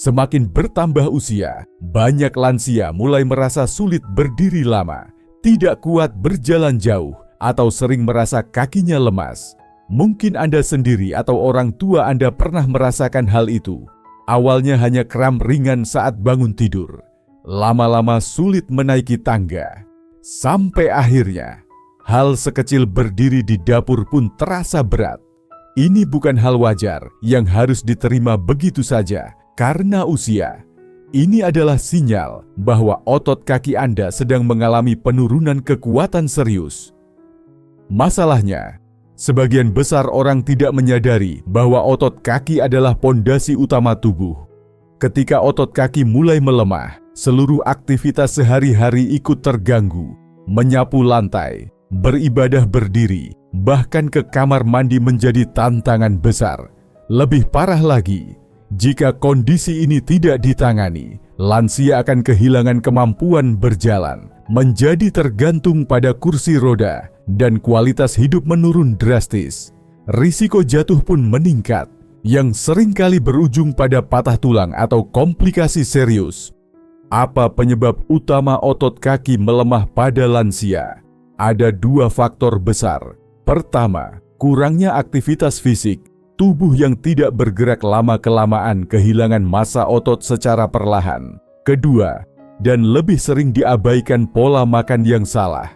Semakin bertambah usia, banyak lansia mulai merasa sulit berdiri lama, tidak kuat berjalan jauh, atau sering merasa kakinya lemas. Mungkin Anda sendiri atau orang tua Anda pernah merasakan hal itu. Awalnya hanya kram ringan saat bangun tidur, lama-lama sulit menaiki tangga, sampai akhirnya hal sekecil berdiri di dapur pun terasa berat. Ini bukan hal wajar yang harus diterima begitu saja karena usia. Ini adalah sinyal bahwa otot kaki Anda sedang mengalami penurunan kekuatan serius. Masalahnya, sebagian besar orang tidak menyadari bahwa otot kaki adalah pondasi utama tubuh. Ketika otot kaki mulai melemah, seluruh aktivitas sehari-hari ikut terganggu. Menyapu lantai, beribadah berdiri, bahkan ke kamar mandi menjadi tantangan besar. Lebih parah lagi, jika kondisi ini tidak ditangani, lansia akan kehilangan kemampuan berjalan, menjadi tergantung pada kursi roda, dan kualitas hidup menurun drastis. Risiko jatuh pun meningkat, yang seringkali berujung pada patah tulang atau komplikasi serius. Apa penyebab utama otot kaki melemah pada lansia? Ada dua faktor besar. Pertama, kurangnya aktivitas fisik. Tubuh yang tidak bergerak lama-kelamaan kehilangan massa otot secara perlahan. Kedua, dan lebih sering diabaikan pola makan yang salah.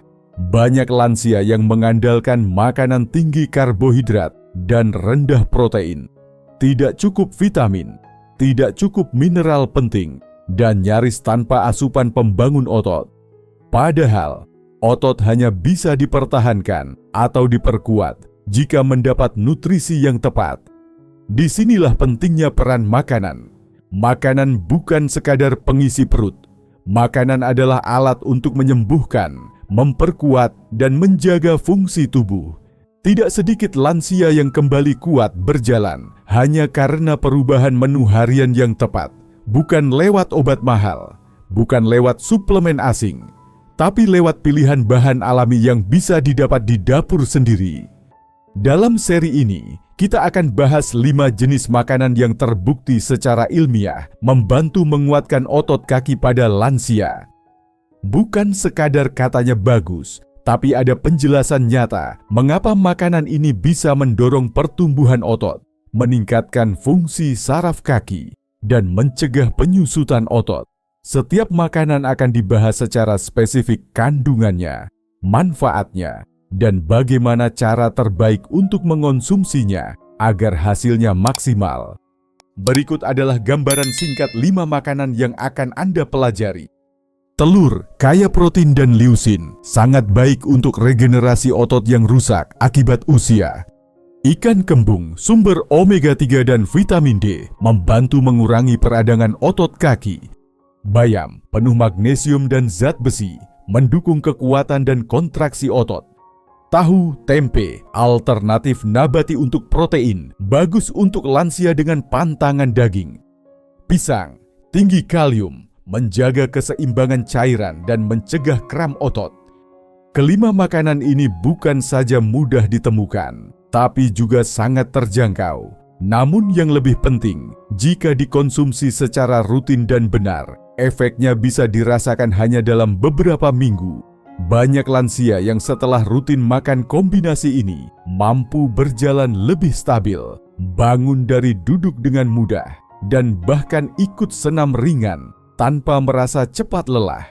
Banyak lansia yang mengandalkan makanan tinggi karbohidrat dan rendah protein. Tidak cukup vitamin, tidak cukup mineral penting, dan nyaris tanpa asupan pembangun otot. Padahal, otot hanya bisa dipertahankan atau diperkuat jika mendapat nutrisi yang tepat. Disinilah pentingnya peran makanan. Makanan bukan sekadar pengisi perut. Makanan adalah alat untuk menyembuhkan, memperkuat, dan menjaga fungsi tubuh. Tidak sedikit lansia yang kembali kuat berjalan hanya karena perubahan menu harian yang tepat. Bukan lewat obat mahal, bukan lewat suplemen asing, tapi lewat pilihan bahan alami yang bisa didapat di dapur sendiri. Dalam seri ini, kita akan bahas 5 jenis makanan yang terbukti secara ilmiah membantu menguatkan otot kaki pada lansia. Bukan sekadar katanya bagus, tapi ada penjelasan nyata mengapa makanan ini bisa mendorong pertumbuhan otot, meningkatkan fungsi saraf kaki, dan mencegah penyusutan otot. Setiap makanan akan dibahas secara spesifik kandungannya, manfaatnya, dan bagaimana cara terbaik untuk mengonsumsinya agar hasilnya maksimal. Berikut adalah gambaran singkat 5 makanan yang akan Anda pelajari. Telur, kaya protein dan liusin, sangat baik untuk regenerasi otot yang rusak akibat usia. Ikan kembung, sumber omega 3 dan vitamin D, membantu mengurangi peradangan otot kaki. Bayam, penuh magnesium dan zat besi, mendukung kekuatan dan kontraksi otot. Tahu, tempe, alternatif nabati untuk protein, bagus untuk lansia dengan pantangan daging. Pisang, tinggi kalium, menjaga keseimbangan cairan dan mencegah kram otot. Kelima makanan ini bukan saja mudah ditemukan, tapi juga sangat terjangkau. Namun yang lebih penting, jika dikonsumsi secara rutin dan benar, efeknya bisa dirasakan hanya dalam beberapa minggu. Banyak lansia yang setelah rutin makan kombinasi ini mampu berjalan lebih stabil, bangun dari duduk dengan mudah, dan bahkan ikut senam ringan tanpa merasa cepat lelah.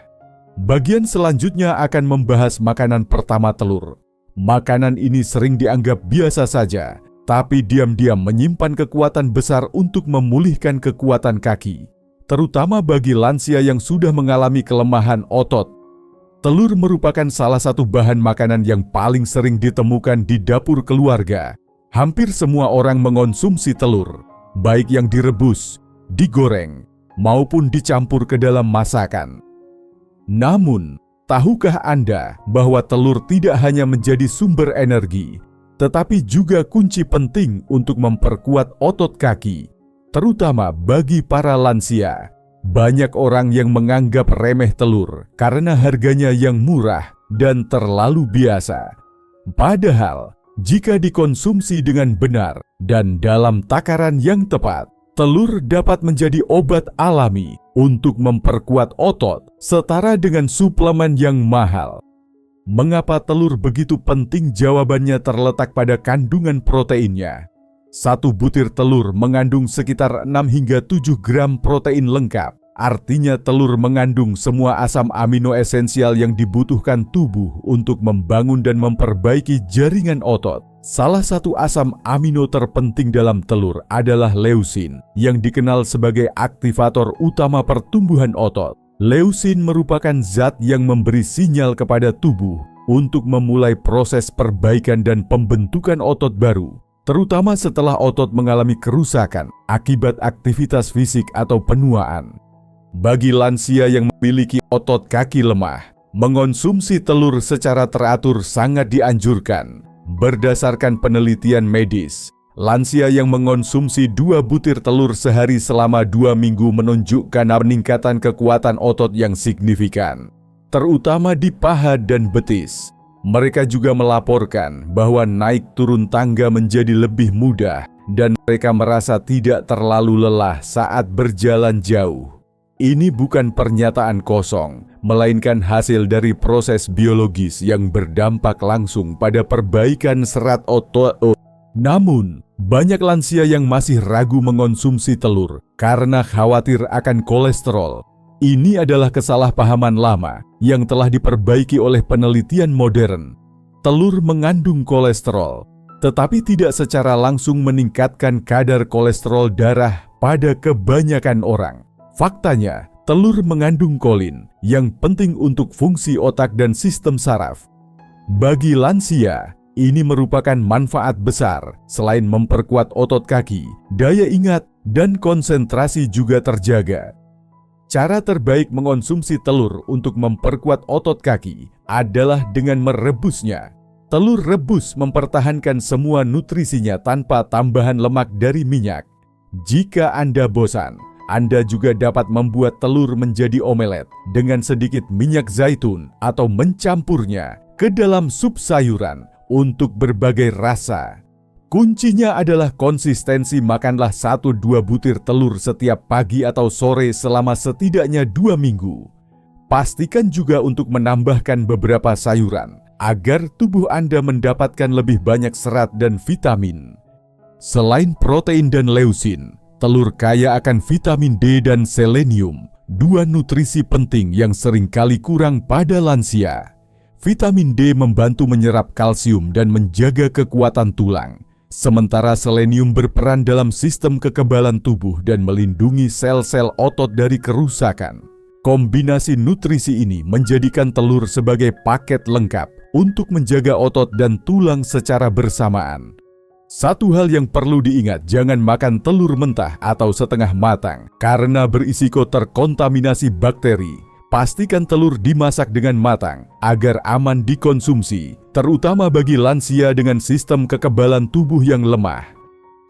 Bagian selanjutnya akan membahas makanan pertama, telur. Makanan ini sering dianggap biasa saja, tapi diam-diam menyimpan kekuatan besar untuk memulihkan kekuatan kaki, terutama bagi lansia yang sudah mengalami kelemahan otot. Telur merupakan salah satu bahan makanan yang paling sering ditemukan di dapur keluarga. Hampir semua orang mengonsumsi telur, baik yang direbus, digoreng, maupun dicampur ke dalam masakan. Namun, tahukah Anda bahwa telur tidak hanya menjadi sumber energi, tetapi juga kunci penting untuk memperkuat otot kaki, terutama bagi para lansia? Banyak orang yang menganggap remeh telur karena harganya yang murah dan terlalu biasa. Padahal, jika dikonsumsi dengan benar dan dalam takaran yang tepat, Telur dapat menjadi obat alami untuk memperkuat otot, setara dengan suplemen yang mahal. Mengapa telur begitu penting? Jawabannya terletak pada kandungan proteinnya. Satu butir telur mengandung sekitar 6 hingga 7 gram protein lengkap. Artinya telur mengandung semua asam amino esensial yang dibutuhkan tubuh untuk membangun dan memperbaiki jaringan otot. Salah satu asam amino terpenting dalam telur adalah leusin, yang dikenal sebagai aktivator utama pertumbuhan otot. Leusin merupakan zat yang memberi sinyal kepada tubuh untuk memulai proses perbaikan dan pembentukan otot baru, terutama setelah otot mengalami kerusakan akibat aktivitas fisik atau penuaan. Bagi lansia yang memiliki otot kaki lemah, mengonsumsi telur secara teratur sangat dianjurkan. Berdasarkan penelitian medis, lansia yang mengonsumsi 2 butir telur sehari selama 2 minggu menunjukkan peningkatan kekuatan otot yang signifikan, terutama di paha dan betis. Mereka juga melaporkan bahwa naik turun tangga menjadi lebih mudah dan mereka merasa tidak terlalu lelah saat berjalan jauh. Ini bukan pernyataan kosong, melainkan hasil dari proses biologis yang berdampak langsung pada perbaikan serat otot. Namun, banyak lansia yang masih ragu mengonsumsi telur karena khawatir akan kolesterol. Ini adalah kesalahpahaman lama yang telah diperbaiki oleh penelitian modern. Telur mengandung kolesterol, tetapi tidak secara langsung meningkatkan kadar kolesterol darah pada kebanyakan orang. Faktanya, telur mengandung kolin yang penting untuk fungsi otak dan sistem saraf. Bagi lansia, ini merupakan manfaat besar. Selain memperkuat otot kaki, daya ingat dan konsentrasi juga terjaga. Cara terbaik mengonsumsi telur untuk memperkuat otot kaki adalah dengan merebusnya. Telur rebus mempertahankan semua nutrisinya tanpa tambahan lemak dari minyak. Jika Anda bosan, Anda juga dapat membuat telur menjadi omelet dengan sedikit minyak zaitun atau mencampurnya ke dalam sup sayuran untuk berbagai rasa. Kuncinya adalah konsistensi. Makanlah 1-2 butir telur setiap pagi atau sore selama setidaknya 2 minggu. Pastikan juga untuk menambahkan beberapa sayuran agar tubuh Anda mendapatkan lebih banyak serat dan vitamin. Selain protein dan leusin, telur kaya akan vitamin D dan selenium, 2 nutrisi penting yang seringkali kurang pada lansia. Vitamin D membantu menyerap kalsium dan menjaga kekuatan tulang, sementara selenium berperan dalam sistem kekebalan tubuh dan melindungi sel-sel otot dari kerusakan. Kombinasi nutrisi ini menjadikan telur sebagai paket lengkap untuk menjaga otot dan tulang secara bersamaan. Satu hal yang perlu diingat, jangan makan telur mentah atau setengah matang karena berisiko terkontaminasi bakteri. Pastikan telur dimasak dengan matang agar aman dikonsumsi, terutama bagi lansia dengan sistem kekebalan tubuh yang lemah.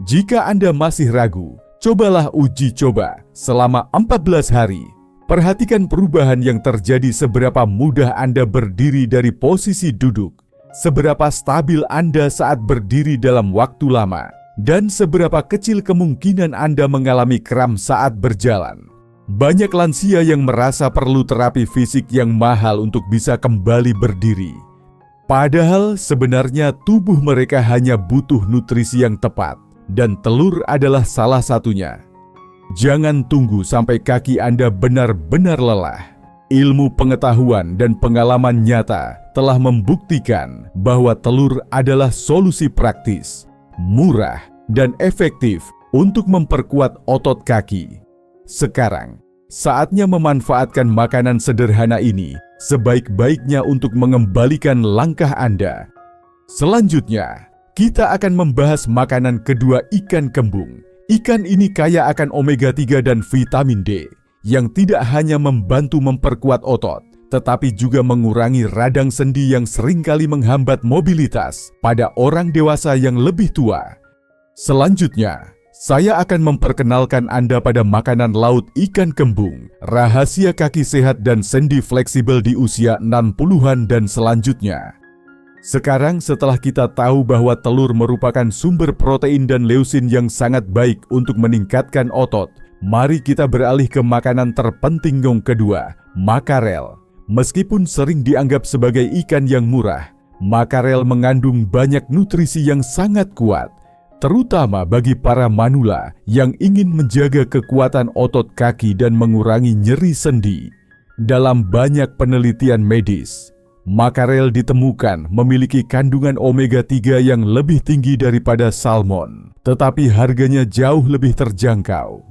Jika Anda masih ragu, cobalah uji coba selama 14 hari. Perhatikan perubahan yang terjadi, seberapa mudah Anda berdiri dari posisi duduk, seberapa stabil Anda saat berdiri dalam waktu lama, dan seberapa kecil kemungkinan Anda mengalami kram saat berjalan. Banyak lansia yang merasa perlu terapi fisik yang mahal untuk bisa kembali berdiri. Padahal sebenarnya tubuh mereka hanya butuh nutrisi yang tepat, dan telur adalah salah satunya. Jangan tunggu sampai kaki Anda benar-benar lelah. Ilmu pengetahuan dan pengalaman nyata telah membuktikan bahwa telur adalah solusi praktis, murah, dan efektif untuk memperkuat otot kaki. Sekarang, saatnya memanfaatkan makanan sederhana ini sebaik-baiknya untuk mengembalikan langkah Anda. Selanjutnya, kita akan membahas makanan kedua, ikan kembung. Ikan ini kaya akan omega-3 dan vitamin D, yang tidak hanya membantu memperkuat otot, tetapi juga mengurangi radang sendi yang seringkali menghambat mobilitas pada orang dewasa yang lebih tua. Selanjutnya, saya akan memperkenalkan Anda pada makanan laut ikan kembung, rahasia kaki sehat dan sendi fleksibel di usia 60-an dan selanjutnya. Sekarang setelah kita tahu bahwa telur merupakan sumber protein dan leusin yang sangat baik untuk meningkatkan otot, mari kita beralih ke makanan terpenting yang kedua, makarel. Meskipun sering dianggap sebagai ikan yang murah, makarel mengandung banyak nutrisi yang sangat kuat, terutama bagi para manula yang ingin menjaga kekuatan otot kaki dan mengurangi nyeri sendi. Dalam banyak penelitian medis, makarel ditemukan memiliki kandungan omega-3 yang lebih tinggi daripada salmon, tetapi harganya jauh lebih terjangkau.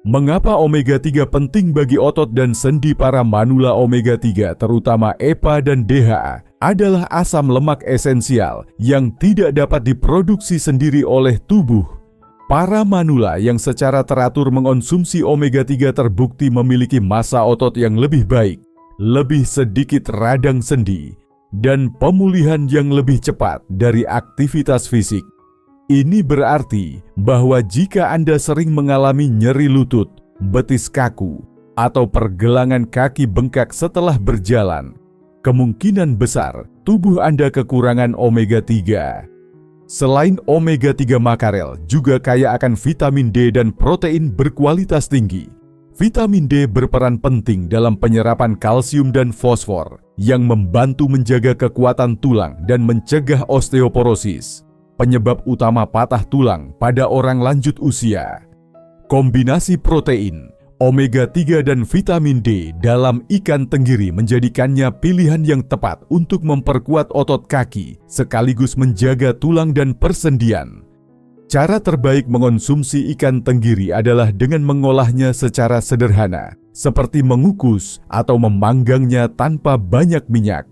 Mengapa omega-3 penting bagi otot dan sendi para manula? Omega-3, terutama EPA dan DHA, adalah asam lemak esensial yang tidak dapat diproduksi sendiri oleh tubuh. Para manula yang secara teratur mengonsumsi omega-3 terbukti memiliki massa otot yang lebih baik, lebih sedikit radang sendi, dan pemulihan yang lebih cepat dari aktivitas fisik. Ini berarti bahwa jika Anda sering mengalami nyeri lutut, betis kaku, atau pergelangan kaki bengkak setelah berjalan, kemungkinan besar tubuh Anda kekurangan omega-3. Selain omega-3, makarel juga kaya akan vitamin D dan protein berkualitas tinggi. Vitamin D berperan penting dalam penyerapan kalsium dan fosfor yang membantu menjaga kekuatan tulang dan mencegah osteoporosis, penyebab utama patah tulang pada orang lanjut usia. Kombinasi protein, omega-3 dan vitamin D dalam ikan tenggiri menjadikannya pilihan yang tepat untuk memperkuat otot kaki sekaligus menjaga tulang dan persendian. Cara terbaik mengonsumsi ikan tenggiri adalah dengan mengolahnya secara sederhana, seperti mengukus atau memanggangnya tanpa banyak minyak.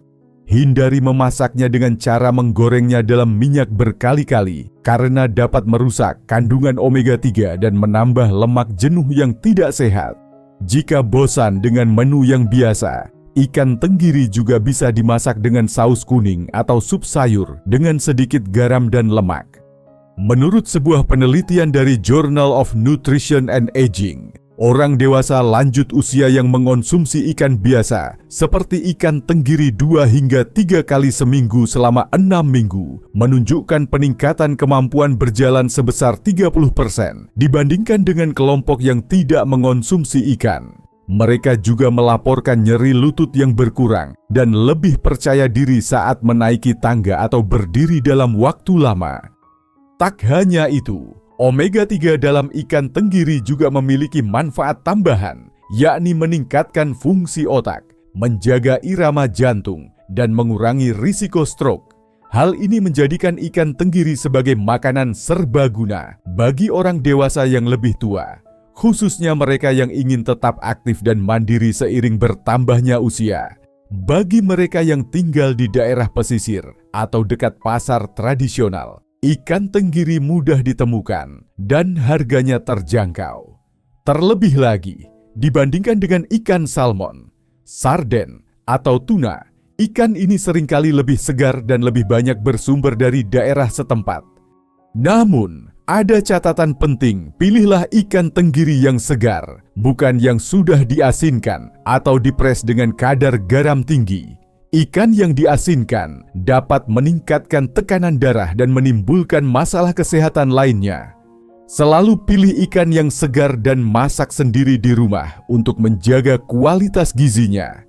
Hindari memasaknya dengan cara menggorengnya dalam minyak berkali-kali, karena dapat merusak kandungan omega-3 dan menambah lemak jenuh yang tidak sehat. Jika bosan dengan menu yang biasa, ikan tenggiri juga bisa dimasak dengan saus kuning atau sup sayur dengan sedikit garam dan lemak. Menurut sebuah penelitian dari Journal of Nutrition and Aging, orang dewasa lanjut usia yang mengonsumsi ikan biasa seperti ikan tenggiri 2 hingga 3 kali seminggu selama 6 minggu menunjukkan peningkatan kemampuan berjalan sebesar 30% dibandingkan dengan kelompok yang tidak mengonsumsi ikan. Mereka juga melaporkan nyeri lutut yang berkurang dan lebih percaya diri saat menaiki tangga atau berdiri dalam waktu lama. Tak hanya itu, omega-3 dalam ikan tenggiri juga memiliki manfaat tambahan, yakni meningkatkan fungsi otak, menjaga irama jantung, dan mengurangi risiko stroke. Hal ini menjadikan ikan tenggiri sebagai makanan serbaguna bagi orang dewasa yang lebih tua, khususnya mereka yang ingin tetap aktif dan mandiri seiring bertambahnya usia. Bagi mereka yang tinggal di daerah pesisir atau dekat pasar tradisional, ikan tenggiri mudah ditemukan dan harganya terjangkau. Terlebih lagi, dibandingkan dengan ikan salmon, sarden, atau tuna, ikan ini seringkali lebih segar dan lebih banyak bersumber dari daerah setempat. Namun, ada catatan penting, pilihlah ikan tenggiri yang segar, bukan yang sudah diasinkan atau dipres dengan kadar garam tinggi. Ikan yang diasinkan dapat meningkatkan tekanan darah dan menimbulkan masalah kesehatan lainnya. Selalu pilih ikan yang segar dan masak sendiri di rumah untuk menjaga kualitas gizinya.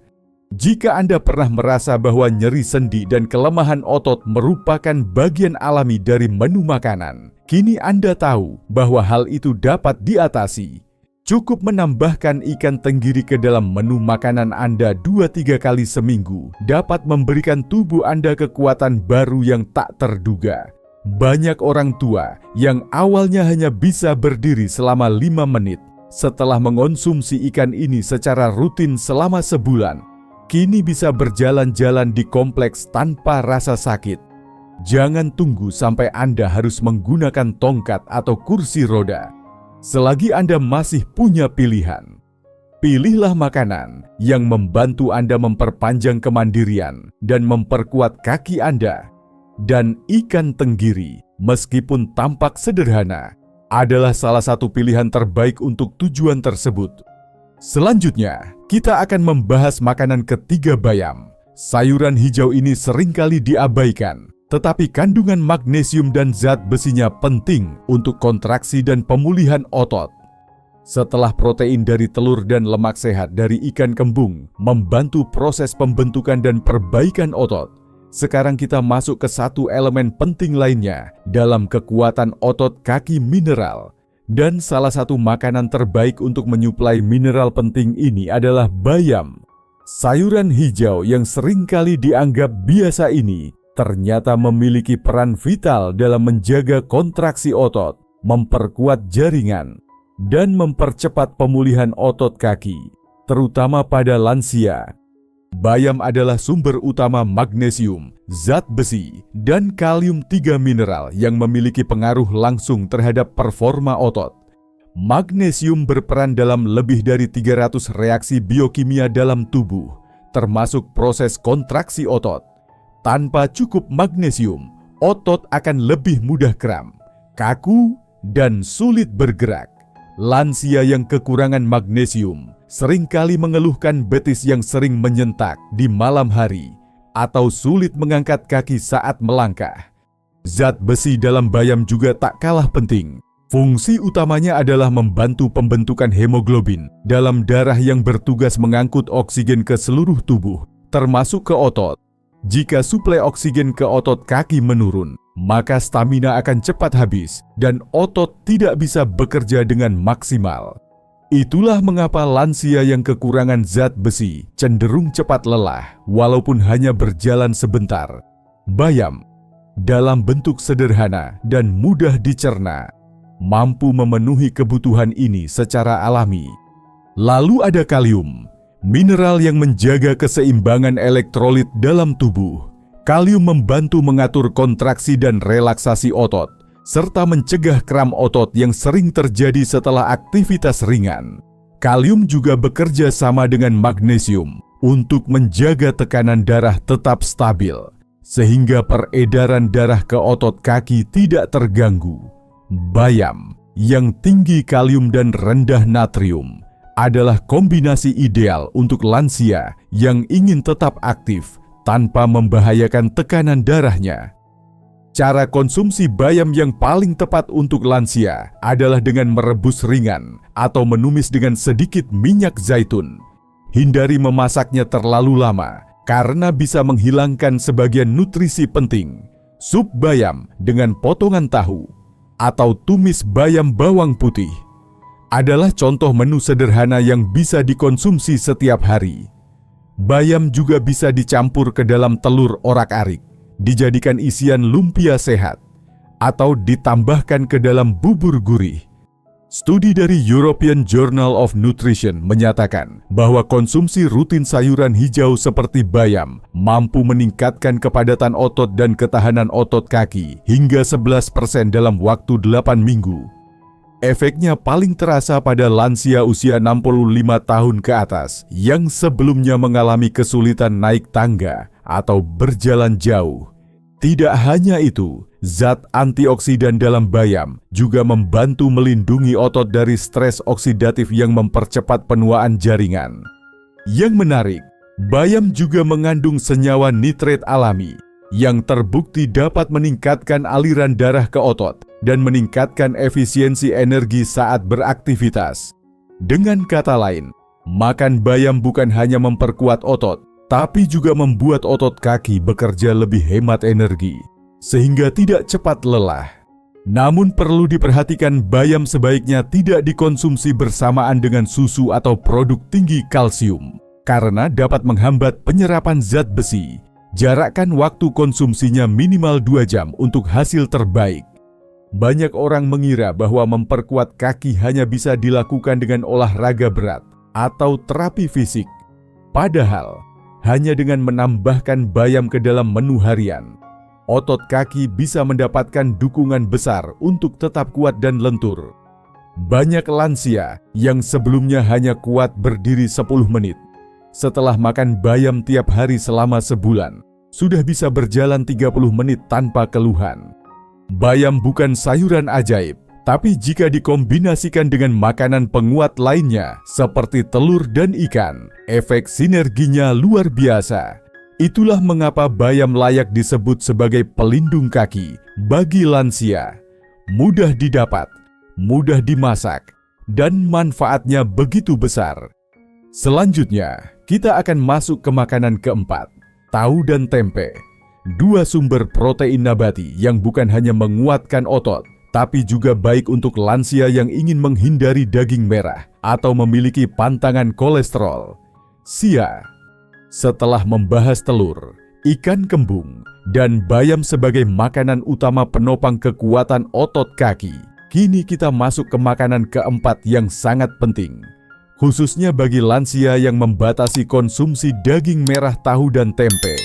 Jika Anda pernah merasa bahwa nyeri sendi dan kelemahan otot merupakan bagian alami dari menu makanan, kini Anda tahu bahwa hal itu dapat diatasi. Cukup menambahkan ikan tenggiri ke dalam menu makanan Anda 2-3 kali seminggu dapat memberikan tubuh Anda kekuatan baru yang tak terduga. Banyak orang tua yang awalnya hanya bisa berdiri selama 5 menit setelah mengonsumsi ikan ini secara rutin selama sebulan, kini bisa berjalan-jalan di kompleks tanpa rasa sakit. Jangan tunggu sampai Anda harus menggunakan tongkat atau kursi roda. Selagi Anda masih punya pilihan, pilihlah makanan yang membantu Anda memperpanjang kemandirian dan memperkuat kaki Anda. Dan ikan tenggiri, meskipun tampak sederhana, adalah salah satu pilihan terbaik untuk tujuan tersebut. Selanjutnya, kita akan membahas makanan ketiga bayam, Sayuran hijau ini seringkali diabaikan, tetapi kandungan magnesium dan zat besinya penting untuk kontraksi dan pemulihan otot. Setelah protein dari telur dan lemak sehat dari ikan kembung membantu proses pembentukan dan perbaikan otot, sekarang kita masuk ke satu elemen penting lainnya dalam kekuatan otot kaki, mineral. Dan salah satu makanan terbaik untuk menyuplai mineral penting ini adalah bayam. Sayuran hijau yang seringkali dianggap biasa ini ternyata memiliki peran vital dalam menjaga kontraksi otot, memperkuat jaringan, dan mempercepat pemulihan otot kaki, terutama pada lansia. Bayam adalah sumber utama magnesium, zat besi, dan kalium, 3 mineral yang memiliki pengaruh langsung terhadap performa otot. Magnesium berperan dalam lebih dari 300 reaksi biokimia dalam tubuh, termasuk proses kontraksi otot. Tanpa cukup magnesium, otot akan lebih mudah kram, kaku, dan sulit bergerak. Lansia yang kekurangan magnesium seringkali mengeluhkan betis yang sering menyentak di malam hari atau sulit mengangkat kaki saat melangkah. Zat besi dalam bayam juga tak kalah penting. Fungsi utamanya adalah membantu pembentukan hemoglobin dalam darah yang bertugas mengangkut oksigen ke seluruh tubuh, termasuk ke otot. Jika suplai oksigen ke otot kaki menurun, maka stamina akan cepat habis dan otot tidak bisa bekerja dengan maksimal. Itulah mengapa lansia yang kekurangan zat besi cenderung cepat lelah walaupun hanya berjalan sebentar. Bayam, dalam bentuk sederhana dan mudah dicerna, mampu memenuhi kebutuhan ini secara alami. Lalu ada kalium, mineral yang menjaga keseimbangan elektrolit dalam tubuh. Kalium membantu mengatur kontraksi dan relaksasi otot, serta mencegah kram otot yang sering terjadi setelah aktivitas ringan. Kalium juga bekerja sama dengan magnesium untuk menjaga tekanan darah tetap stabil, sehingga peredaran darah ke otot kaki tidak terganggu. Bayam yang tinggi kalium dan rendah natrium adalah kombinasi ideal untuk lansia yang ingin tetap aktif tanpa membahayakan tekanan darahnya. Cara konsumsi bayam yang paling tepat untuk lansia adalah dengan merebus ringan atau menumis dengan sedikit minyak zaitun. Hindari memasaknya terlalu lama karena bisa menghilangkan sebagian nutrisi penting. Sup bayam dengan potongan tahu atau tumis bayam bawang putih adalah contoh menu sederhana yang bisa dikonsumsi setiap hari. Bayam juga bisa dicampur ke dalam telur orak-arik, dijadikan isian lumpia sehat, atau ditambahkan ke dalam bubur gurih. Studi dari European Journal of Nutrition menyatakan bahwa konsumsi rutin sayuran hijau seperti bayam mampu meningkatkan kepadatan otot dan ketahanan otot kaki hingga 11% dalam waktu 8 minggu. Efeknya paling terasa pada lansia usia 65 tahun ke atas yang sebelumnya mengalami kesulitan naik tangga atau berjalan jauh. Tidak hanya itu, zat antioksidan dalam bayam juga membantu melindungi otot dari stres oksidatif yang mempercepat penuaan jaringan. Yang menarik, bayam juga mengandung senyawa nitrat alami yang terbukti dapat meningkatkan aliran darah ke otot dan meningkatkan efisiensi energi saat beraktivitas. Dengan kata lain, makan bayam bukan hanya memperkuat otot, tapi juga membuat otot kaki bekerja lebih hemat energi, sehingga tidak cepat lelah. Namun perlu diperhatikan, bayam sebaiknya tidak dikonsumsi bersamaan dengan susu atau produk tinggi kalsium, karena dapat menghambat penyerapan zat besi. Jarakkan waktu konsumsinya minimal 2 jam untuk hasil terbaik. Banyak orang mengira bahwa memperkuat kaki hanya bisa dilakukan dengan olahraga berat atau terapi fisik. Padahal, hanya dengan menambahkan bayam ke dalam menu harian, otot kaki bisa mendapatkan dukungan besar untuk tetap kuat dan lentur. Banyak lansia yang sebelumnya hanya kuat berdiri 10 menit, setelah makan bayam tiap hari selama sebulan, sudah bisa berjalan 30 menit tanpa keluhan. Bayam bukan sayuran ajaib, tapi jika dikombinasikan dengan makanan penguat lainnya seperti telur dan ikan, efek sinerginya luar biasa. Itulah mengapa bayam layak disebut sebagai pelindung kaki bagi lansia. Mudah didapat, mudah dimasak, dan manfaatnya begitu besar. Selanjutnya, kita akan masuk ke makanan keempat, tahu dan tempe. Dua sumber protein nabati yang bukan hanya menguatkan otot, tapi juga baik untuk lansia yang ingin menghindari daging merah atau memiliki pantangan kolesterol. Setelah membahas telur, ikan kembung, dan bayam sebagai makanan utama penopang kekuatan otot kaki, kini kita masuk ke makanan keempat yang sangat penting, khususnya bagi lansia yang membatasi konsumsi daging merah, tahu, dan tempe.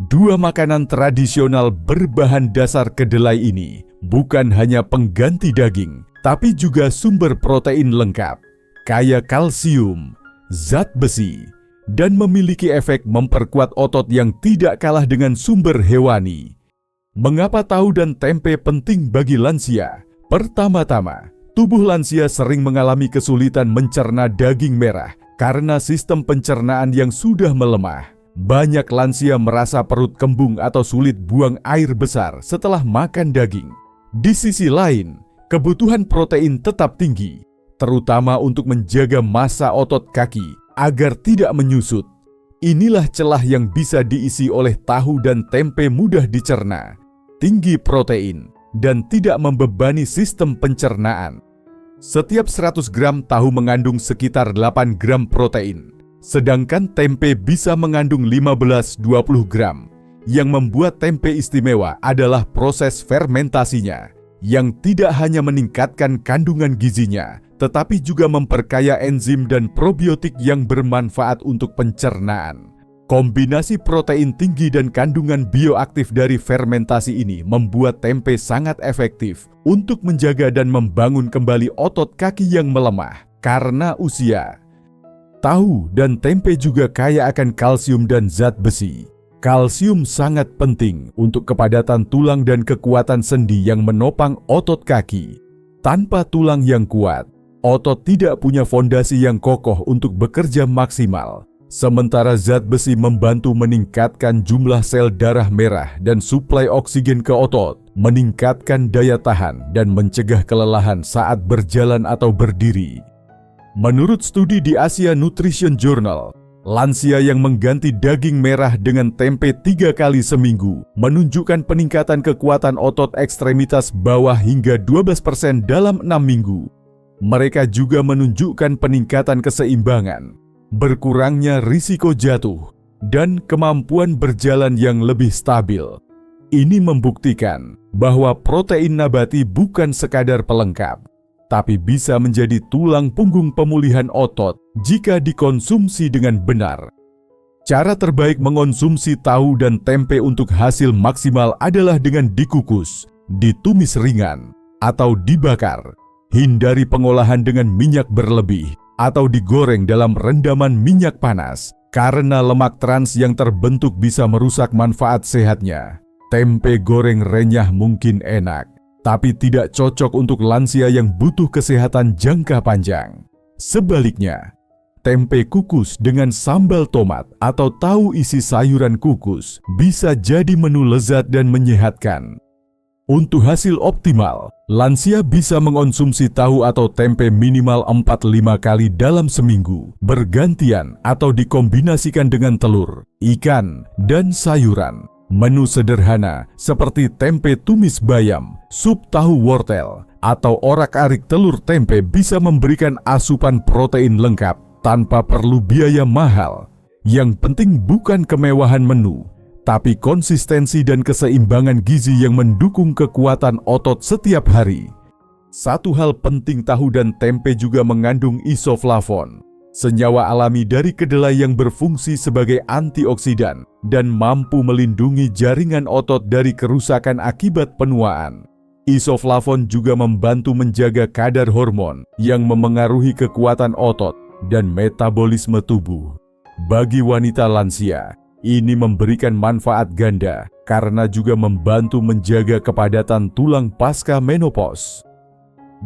Dua makanan tradisional berbahan dasar kedelai ini bukan hanya pengganti daging, tapi juga sumber protein lengkap, kaya kalsium, zat besi, dan memiliki efek memperkuat otot yang tidak kalah dengan sumber hewani. Mengapa tahu dan tempe penting bagi lansia? Pertama-tama, tubuh lansia sering mengalami kesulitan mencerna daging merah karena sistem pencernaan yang sudah melemah. Banyak lansia merasa perut kembung atau sulit buang air besar setelah makan daging. Di sisi lain, kebutuhan protein tetap tinggi, terutama untuk menjaga massa otot kaki agar tidak menyusut. Inilah celah yang bisa diisi oleh tahu dan tempe, mudah dicerna, tinggi protein, dan tidak membebani sistem pencernaan. Setiap 100 gram tahu mengandung sekitar 8 gram protein, sedangkan tempe bisa mengandung 15-20 gram. Yang membuat tempe istimewa adalah proses fermentasinya, yang tidak hanya meningkatkan kandungan gizinya, tetapi juga memperkaya enzim dan probiotik yang bermanfaat untuk pencernaan. Kombinasi protein tinggi dan kandungan bioaktif dari fermentasi ini membuat tempe sangat efektif untuk menjaga dan membangun kembali otot kaki yang melemah karena usia. Tahu dan tempe juga kaya akan kalsium dan zat besi. Kalsium sangat penting untuk kepadatan tulang dan kekuatan sendi yang menopang otot kaki. Tanpa tulang yang kuat, otot tidak punya fondasi yang kokoh untuk bekerja maksimal. Sementara zat besi membantu meningkatkan jumlah sel darah merah dan suplai oksigen ke otot, meningkatkan daya tahan dan mencegah kelelahan saat berjalan atau berdiri. Menurut studi di Asia Nutrition Journal, lansia yang mengganti daging merah dengan tempe 3 kali seminggu menunjukkan peningkatan kekuatan otot ekstremitas bawah hingga 12% dalam 6 minggu. Mereka juga menunjukkan peningkatan keseimbangan, berkurangnya risiko jatuh, dan kemampuan berjalan yang lebih stabil. Ini membuktikan bahwa protein nabati bukan sekadar pelengkap, tapi bisa menjadi tulang punggung pemulihan otot jika dikonsumsi dengan benar. Cara terbaik mengonsumsi tahu dan tempe untuk hasil maksimal adalah dengan dikukus, ditumis ringan, atau dibakar. Hindari pengolahan dengan minyak berlebih atau digoreng dalam rendaman minyak panas, karena lemak trans yang terbentuk bisa merusak manfaat sehatnya. Tempe goreng renyah mungkin enak, tapi tidak cocok untuk lansia yang butuh kesehatan jangka panjang. Sebaliknya, tempe kukus dengan sambal tomat atau tahu isi sayuran kukus bisa jadi menu lezat dan menyehatkan. Untuk hasil optimal, lansia bisa mengonsumsi tahu atau tempe minimal 4-5 kali dalam seminggu, bergantian atau dikombinasikan dengan telur, ikan, dan sayuran. Menu sederhana seperti tempe tumis bayam, sup tahu wortel, atau orak-arik telur tempe bisa memberikan asupan protein lengkap tanpa perlu biaya mahal. Yang penting bukan kemewahan menu, tapi konsistensi dan keseimbangan gizi yang mendukung kekuatan otot setiap hari. Satu hal penting, tahu dan tempe juga mengandung isoflavon, senyawa alami dari kedelai yang berfungsi sebagai antioksidan dan mampu melindungi jaringan otot dari kerusakan akibat penuaan. Isoflavon juga membantu menjaga kadar hormon yang memengaruhi kekuatan otot dan metabolisme tubuh. Bagi wanita lansia, ini memberikan manfaat ganda karena juga membantu menjaga kepadatan tulang pasca menopause.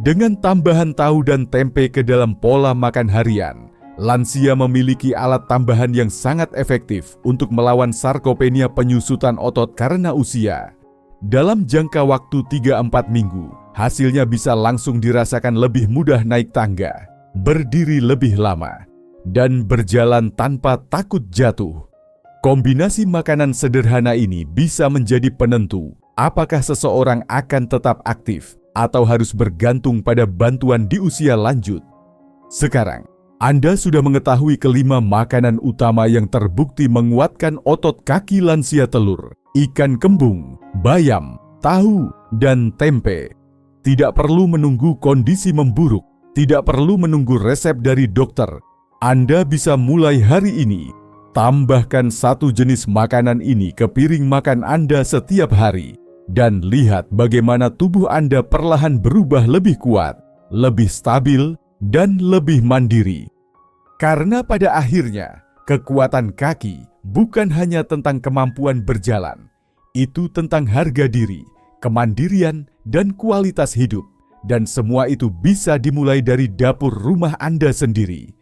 Dengan tambahan tahu dan tempe ke dalam pola makan harian, Lansia memiliki alat tambahan yang sangat efektif untuk melawan sarkopenia penyusutan otot karena usia. Dalam jangka waktu 3-4 minggu, hasilnya bisa langsung dirasakan lebih mudah naik tangga, berdiri lebih lama, dan berjalan tanpa takut jatuh. Kombinasi makanan sederhana ini bisa menjadi penentu apakah seseorang akan tetap aktif atau harus bergantung pada bantuan di usia lanjut. Sekarang, Anda sudah mengetahui kelima makanan utama yang terbukti menguatkan otot kaki lansia telur, ikan kembung, bayam, tahu, dan tempe. Tidak perlu menunggu kondisi memburuk, tidak perlu menunggu resep dari dokter. Anda bisa mulai hari ini. Tambahkan satu jenis makanan ini ke piring makan Anda setiap hari. Dan lihat bagaimana tubuh Anda perlahan berubah lebih kuat, lebih stabil, dan lebih mandiri. Karena pada akhirnya, kekuatan kaki bukan hanya tentang kemampuan berjalan. Itu tentang harga diri, kemandirian, dan kualitas hidup. Dan semua itu bisa dimulai dari dapur rumah Anda sendiri.